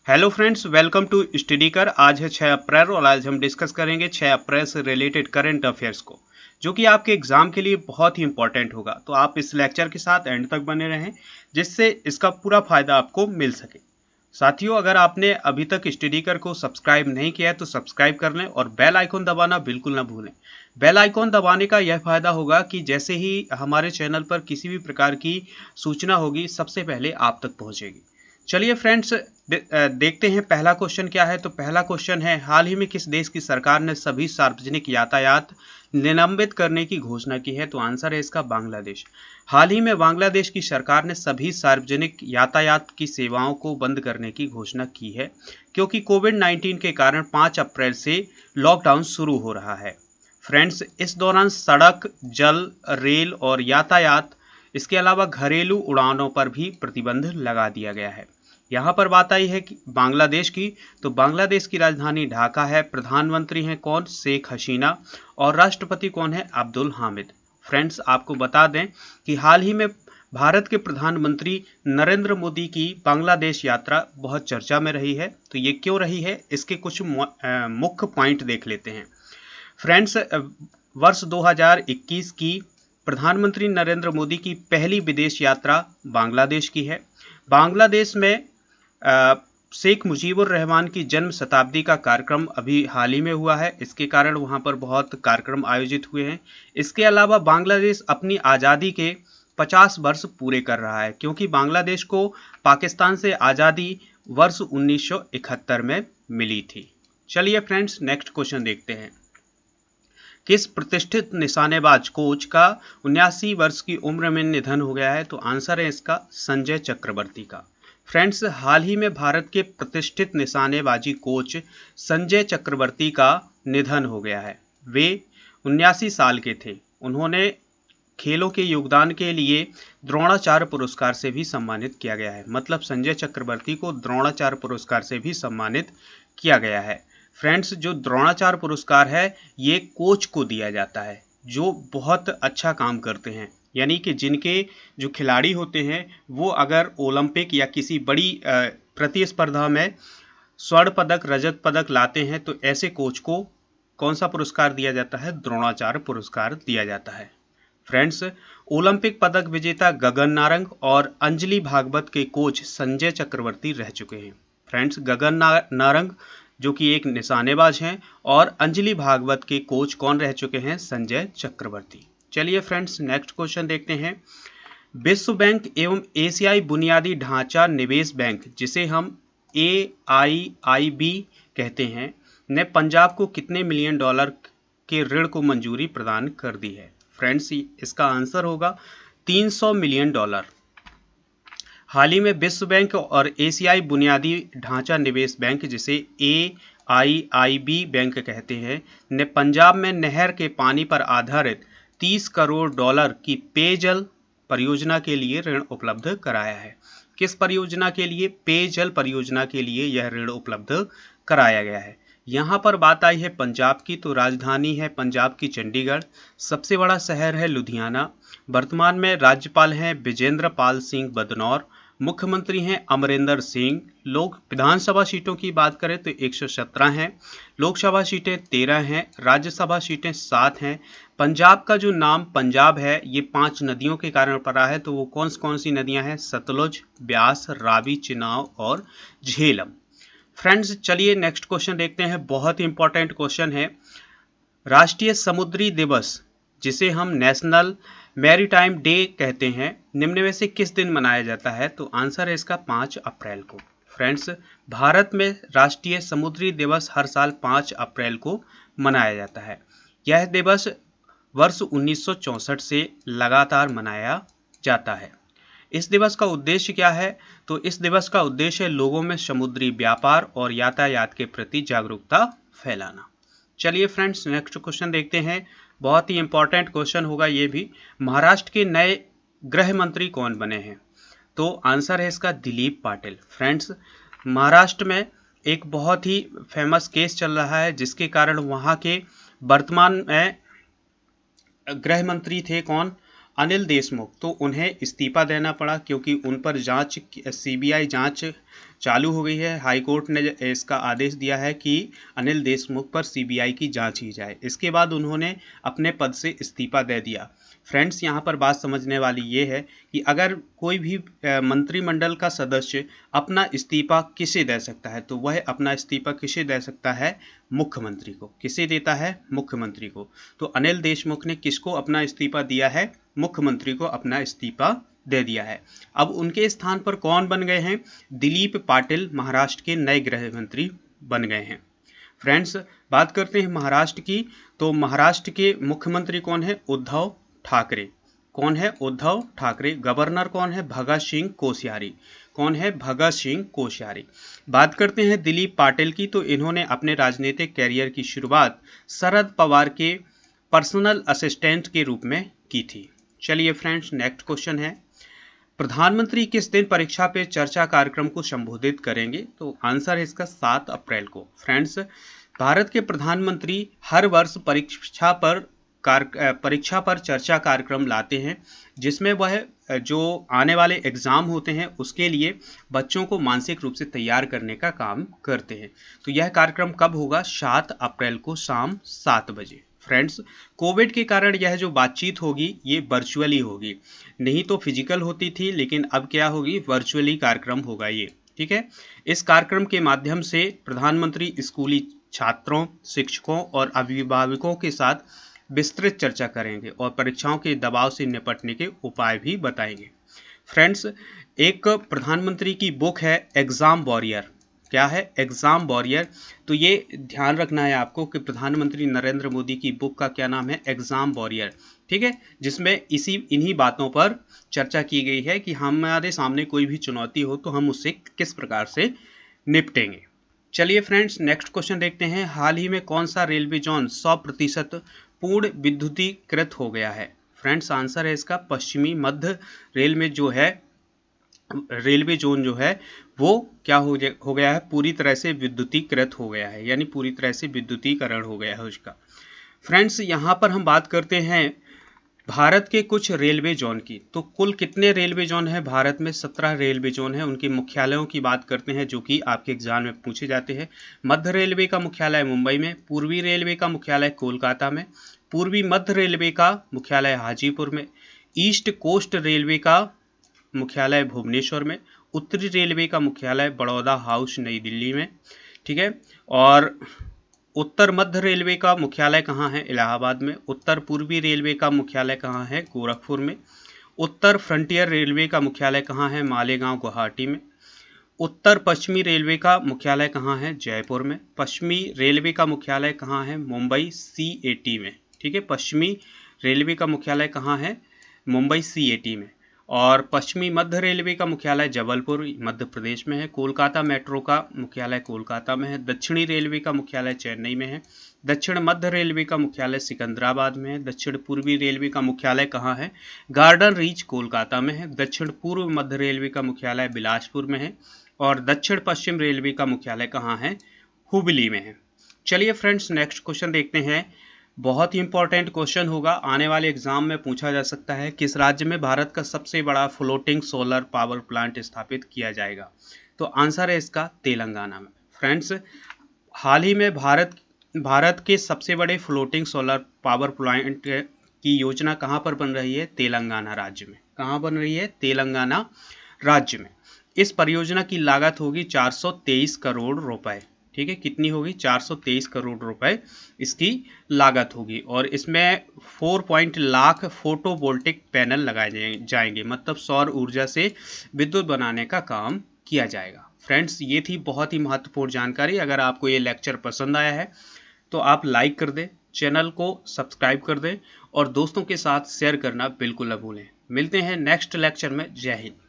Hello friends, welcome to study कर। आज है 6 अप्रैल और आज हम डिस्कस करेंगे 6 अप्रैल से रिलेटेड करंट अफेयर्स को, जो कि आपके एग्जाम के लिए बहुत ही इंपॉर्टेंट होगा। तो आप इस लेक्चर के साथ एंड तक बने रहें, जिससे इसका पूरा फायदा आपको मिल सके। साथियों, अगर आपने अभी तक स्टडी कर को सब्सक्राइब नहीं किया है तो सब्सक्राइब कर लें और बेल आइकॉन दबाना बिल्कुल ना भूलें। बेल आइकॉन दबाने का यह फायदा होगा कि जैसे ही हमारे चैनल पर किसी भी प्रकार की सूचना होगी, सबसे पहले आप तक पहुंचेगी। चलिए फ्रेंड्स, देखते हैं पहला क्वेश्चन क्या है। तो पहला क्वेश्चन है, हाल ही में किस देश की सरकार ने सभी सार्वजनिक यातायात निलंबित करने की घोषणा की है? तो आंसर है इसका बांग्लादेश। हाल ही में बांग्लादेश की सरकार ने सभी सार्वजनिक यातायात की सेवाओं को बंद करने की घोषणा की है, क्योंकि कोविड-19 के कारण 5 अप्रैल से लॉकडाउन शुरू हो रहा है। फ्रेंड्स, इस दौरान सड़क, जल, रेल और यातायात, इसके अलावा घरेलू उड़ानों पर भी प्रतिबंध लगा दिया गया है। यहाँ पर बात आई है कि बांग्लादेश की, तो बांग्लादेश की राजधानी ढाका है। प्रधानमंत्री हैं कौन? शेख हसीना। और राष्ट्रपति कौन है? अब्दुल हामिद। फ्रेंड्स, आपको बता दें कि हाल ही में भारत के प्रधानमंत्री नरेंद्र मोदी की बांग्लादेश यात्रा बहुत चर्चा में रही है। तो ये क्यों रही है, इसके कुछ मुख्य पॉइंट देख लेते हैं। फ्रेंड्स, वर्ष 2021 की प्रधानमंत्री नरेंद्र मोदी की पहली विदेश यात्रा बांग्लादेश की है। बांग्लादेश में शेख मुजीबुर रहमान की जन्म शताब्दी का कार्यक्रम अभी हाल ही में हुआ है। इसके कारण वहां पर बहुत कार्यक्रम आयोजित हुए हैं। इसके अलावा बांग्लादेश अपनी आज़ादी के 50 वर्ष पूरे कर रहा है, क्योंकि बांग्लादेश को पाकिस्तान से आज़ादी वर्ष 1971 में मिली थी। चलिए फ्रेंड्स, नेक्स्ट क्वेश्चन देखते हैं। किस प्रतिष्ठित निशानेबाज कोच का 79 वर्ष की उम्र में निधन हो गया है? तो आंसर है इसका संजय चक्रवर्ती का। फ्रेंड्स, हाल ही में भारत के प्रतिष्ठित निशानेबाजी कोच संजय चक्रवर्ती का निधन हो गया है। वे 79 साल के थे। उन्होंने खेलों के योगदान के लिए द्रोणाचार्य पुरस्कार से भी सम्मानित किया गया है। मतलब संजय चक्रवर्ती को द्रोणाचार्य पुरस्कार से भी सम्मानित किया गया है। फ्रेंड्स, जो द्रोणाचार्य पुरस्कार है ये कोच को दिया जाता है जो बहुत अच्छा काम करते हैं, यानी कि जिनके जो खिलाड़ी होते हैं वो अगर ओलंपिक या किसी बड़ी प्रतिस्पर्धा में स्वर्ण पदक, रजत पदक लाते हैं, तो ऐसे कोच को कौन सा पुरस्कार दिया जाता है? द्रोणाचार्य पुरस्कार दिया जाता है। फ्रेंड्स, ओलंपिक पदक विजेता गगन नारंग और अंजलि भागवत के कोच संजय चक्रवर्ती रह चुके हैं। फ्रेंड्स, गगन नारंग जो कि एक निशानेबाज हैं और अंजलि भागवत के कोच कौन रह चुके हैं? संजय चक्रवर्ती। चलिए फ्रेंड्स, नेक्स्ट क्वेश्चन देखते हैं। विश्व बैंक एवं एशियाई बुनियादी ढांचा निवेश बैंक, जिसे हम AIIB कहते हैं, ने पंजाब को कितने मिलियन डॉलर के ऋण को मंजूरी प्रदान कर दी है? फ्रेंड्स, इसका आंसर होगा 300 मिलियन डॉलर। हाल ही में विश्व बैंक और एशियाई बुनियादी ढांचा निवेश बैंक, जिसे AIIB बैंक कहते हैं, ने पंजाब में नहर के पानी पर आधारित 30 करोड़ डॉलर की पेयजल परियोजना के लिए ऋण उपलब्ध कराया है। किस परियोजना के लिए? पेयजल परियोजना के लिए यह ऋण उपलब्ध कराया गया है। यहाँ पर बात आई है पंजाब की, तो राजधानी है पंजाब की चंडीगढ़। सबसे बड़ा शहर है लुधियाना। वर्तमान में राज्यपाल हैं विजेंद्र पाल सिंह बदनौर। मुख्यमंत्री हैं अमरिंदर सिंह। लोग विधानसभा सीटों की बात करें तो 117 हैं। लोकसभा सीटें 13 हैं। राज्यसभा सीटें 7 हैं। पंजाब का जो नाम पंजाब है ये 5 नदियों के कारण पड़ा है। तो वो कौन सी नदियां हैं? सतलुज, ब्यास, रावी, चिनाब और झेलम। फ्रेंड्स, चलिए नेक्स्ट क्वेश्चन देखते हैं। बहुत ही इंपॉर्टेंट क्वेश्चन है। राष्ट्रीय समुद्री दिवस, जिसे हम नेशनल मैरीटाइम डे कहते हैं, निम्न में से किस दिन मनाया जाता है? तो आंसर है इसका 5 अप्रैल को। फ्रेंड्स, भारत में राष्ट्रीय समुद्री दिवस हर साल 5 अप्रैल को मनाया जाता है। यह दिवस वर्ष 1964 से लगातार मनाया जाता है। इस दिवस का उद्देश्य क्या है? तो इस दिवस का उद्देश्य है लोगों में समुद्री व्यापार और यातायात के प्रति जागरूकता फैलाना। चलिए फ्रेंड्स, नेक्स्ट क्वेश्चन देखते हैं। बहुत ही इंपॉर्टेंट क्वेश्चन होगा ये भी। महाराष्ट्र के नए गृह मंत्री कौन बने हैं? तो आंसर है इसका दिलीप पाटिल। फ्रेंड्स, महाराष्ट्र में एक बहुत ही फेमस केस चल रहा है, जिसके कारण वहाँ के वर्तमान में गृह मंत्री थे कौन? अनिल देशमुख। तो उन्हें इस्तीफा देना पड़ा, क्योंकि उन पर जांच, CBI जांच चालू हो गई है। हाई कोर्ट ने इसका आदेश दिया है कि अनिल देशमुख पर सीबीआई की जांच की जाए। इसके बाद उन्होंने अपने पद से इस्तीफा दे दिया। फ्रेंड्स, यहाँ पर बात समझने वाली ये है कि अगर कोई भी मंत्रिमंडल का सदस्य अपना इस्तीफा किसे दे सकता है, तो वह अपना इस्तीफा किसे दे सकता है? मुख्यमंत्री को। किसे देता है? मुख्यमंत्री को। तो अनिल देशमुख ने किसको अपना इस्तीफा दिया है? मुख्यमंत्री को अपना इस्तीफा दे दिया है। अब उनके स्थान पर कौन बन गए हैं? दिलीप पाटिल महाराष्ट्र के नए गृह मंत्री बन गए हैं। फ्रेंड्स, बात करते हैं महाराष्ट्र की। तो महाराष्ट्र के मुख्यमंत्री कौन है? उद्धव ठाकरे। कौन है? उद्धव ठाकरे। गवर्नर कौन है? भगत सिंह कोश्यारी। कौन है? भगत सिंह कोश्यारी। बात करते हैं दिलीप पाटिल की। तो इन्होंने अपने राजनीतिक कैरियर की शुरुआत शरद पवार के पर्सनल असिस्टेंट के रूप में की थी। चलिए फ्रेंड्स, नेक्स्ट क्वेश्चन है, प्रधानमंत्री किस दिन परीक्षा पे चर्चा कार्यक्रम को संबोधित करेंगे? तो आंसर है इसका 7 अप्रैल को। फ्रेंड्स, भारत के प्रधानमंत्री हर वर्ष परीक्षा पर चर्चा कार्यक्रम लाते हैं, जिसमें वह जो आने वाले एग्जाम होते हैं उसके लिए बच्चों को मानसिक रूप से तैयार करने का काम करते हैं। तो यह कार्यक्रम कब होगा? 7 अप्रैल को शाम 7 बजे। फ्रेंड्स, कोविड के कारण यह जो बातचीत होगी ये वर्चुअली होगी, नहीं तो फिजिकल होती थी, लेकिन अब क्या होगी? वर्चुअली कार्यक्रम होगा ये। ठीक है। इस कार्यक्रम के माध्यम से प्रधानमंत्री स्कूली छात्रों, शिक्षकों और अभिभावकों के साथ विस्तृत चर्चा करेंगे और परीक्षाओं के दबाव से निपटने के उपाय भी बताएंगे। फ्रेंड्स, एक प्रधानमंत्री की बुक है एग्जाम वॉरियर। क्या है? Exam warrior. तो ये ध्यान रखना है आपको कि प्रधानमंत्री नरेंद्र मोदी की बुक का क्या नाम है? Exam warrior. ठीक है, जिसमें इन्हीं बातों पर चर्चा की गई है कि हमारे सामने कोई भी चुनौती हो तो हम उससे किस प्रकार से निपटेंगे। चलिए फ्रेंड्स, नेक्स्ट क्वेश्चन देखते हैं, हाल ही में कौन सा रेलवे जोन 100% पूर्ण विद्युतीकृत हो गया है? फ्रेंड्स, आंसर है इसका पश्चिमी मध्य रेल में जो है रेलवे जोन जो है वो क्या हो गया है? पूरी तरह से विद्युतीकृत हो गया है, यानी पूरी तरह से विद्युतीकरण हो गया है उसका। फ्रेंड्स, यहाँ पर हम बात करते हैं भारत के कुछ रेलवे जोन की। तो कुल कितने रेलवे जोन है भारत में? 17 रेलवे जोन है। उनके मुख्यालयों की बात करते हैं जो कि आपके एग्जाम में पूछे जाते हैं। मध्य रेलवे का मुख्यालय मुंबई में, पूर्वी रेलवे का मुख्यालय कोलकाता में, पूर्वी मध्य रेलवे का मुख्यालय हाजीपुर में, ईस्ट कोस्ट रेलवे का मुख्यालय भुवनेश्वर में, उत्तरी रेलवे का मुख्यालय बड़ौदा हाउस नई दिल्ली में। ठीक है। और उत्तर मध्य रेलवे का मुख्यालय कहाँ है? इलाहाबाद में। उत्तर पूर्वी रेलवे का मुख्यालय कहाँ है? गोरखपुर में। उत्तर फ्रंटियर रेलवे का मुख्यालय कहाँ है? मालेगांव गुवाहाटी में। उत्तर पश्चिमी रेलवे का मुख्यालय कहाँ है? जयपुर में। पश्चिमी रेलवे का मुख्यालय कहाँ है? मुंबई CAT में। ठीक है, पश्चिमी रेलवे का मुख्यालय कहाँ है? मुंबई CAT में। और पश्चिमी मध्य रेलवे का मुख्यालय जबलपुर मध्य प्रदेश में है। कोलकाता मेट्रो का मुख्यालय कोलकाता में है। दक्षिणी रेलवे का मुख्यालय चेन्नई में है। दक्षिण मध्य रेलवे का मुख्यालय सिकंदराबाद में है। दक्षिण पूर्वी रेलवे का मुख्यालय कहाँ है? गार्डन रीच कोलकाता में है। दक्षिण पूर्व मध्य रेलवे का मुख्यालय बिलासपुर में है। और दक्षिण पश्चिम रेलवे का मुख्यालय कहाँ है? हुबली में है। चलिए फ्रेंड्स, नेक्स्ट क्वेश्चन देखते हैं। बहुत ही इंपॉर्टेंट क्वेश्चन होगा, आने वाले एग्जाम में पूछा जा सकता है। किस राज्य में भारत का सबसे बड़ा फ्लोटिंग सोलर पावर प्लांट स्थापित किया जाएगा? तो आंसर है इसका तेलंगाना में। फ्रेंड्स, हाल ही में भारत के सबसे बड़े फ्लोटिंग सोलर पावर प्लांट की योजना कहाँ पर बन रही है? तेलंगाना राज्य में। कहाँ बन रही है? तेलंगाना राज्य में। इस परियोजना की लागत होगी 423 करोड़ रुपए। ठीक है, कितनी होगी? 423 करोड़ रुपए इसकी लागत होगी। और इसमें 4 लाख फोटोवोल्टिक पैनल लगाए जाएंगे, मतलब सौर ऊर्जा से विद्युत बनाने का काम किया जाएगा। फ्रेंड्स, ये थी बहुत ही महत्वपूर्ण जानकारी। अगर आपको ये लेक्चर पसंद आया है तो आप लाइक कर दें, चैनल को सब्सक्राइब कर दें और दोस्तों के साथ शेयर करना बिल्कुल न भूलें। मिलते हैं नेक्स्ट लेक्चर में। जय हिंद।